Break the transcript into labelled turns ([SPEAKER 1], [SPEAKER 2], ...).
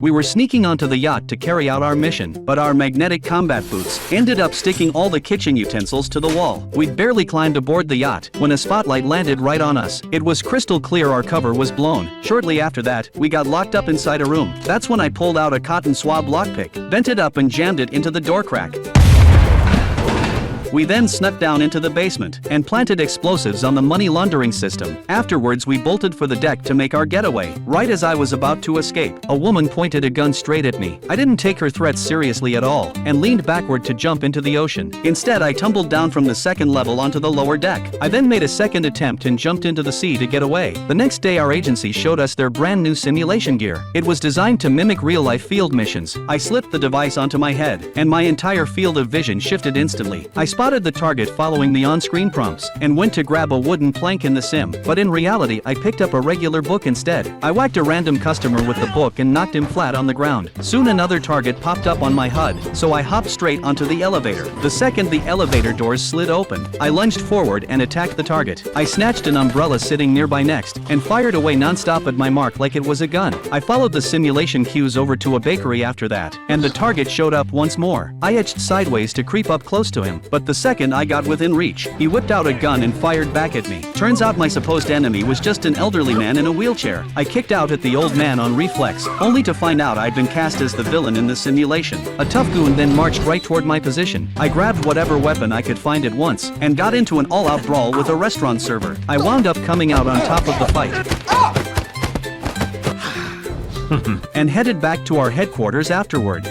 [SPEAKER 1] We were sneaking onto the yacht to carry out our mission, but our magnetic combat boots ended up sticking all the kitchen utensils to the wall. We'd barely climbed aboard the yacht when a spotlight landed right on us. It was crystal clear our cover was blown. Shortly after that, we got locked up inside a room. That's when I pulled out a cotton swab lockpick, bent it up and jammed it into the door crack. We then snuck down into the basement and planted explosives on the money laundering system. Afterwards, we bolted for the deck to make our getaway. Right as I was about to escape, a woman pointed a gun straight at me. I didn't take her threats seriously at all and leaned backward to jump into the ocean. Instead, I tumbled down from the second level onto the lower deck. I then made a second attempt and jumped into the sea to get away. The next day, our agency showed us their brand new simulation gear. It was designed to mimic real-life field missions. I slipped the device onto my head, and my entire field of vision shifted instantly. I spotted the target following the on-screen prompts and went to grab a wooden plank in the sim, but in reality I picked up a regular book instead. I whacked a random customer with the book and knocked him flat on the ground. Soon another target popped up on my HUD, so I hopped straight onto the elevator. The second the elevator doors slid open, I lunged forward and attacked the target. I snatched an umbrella sitting nearby next and fired away non-stop at my mark like it was a gun. I followed the simulation cues over to a bakery after that, and the target showed up once more. I edged sideways to creep up close to him, but the second I got within reach, he whipped out a gun and fired back at me. Turns out my supposed enemy was just an elderly man in a wheelchair. I kicked out at the old man on reflex, only to find out I'd been cast as the villain in the simulation. A tough goon then marched right toward my position. I grabbed whatever weapon I could find at once and got into an all-out brawl with a restaurant server. I wound up coming out on top of the fight and headed back to our headquarters afterward.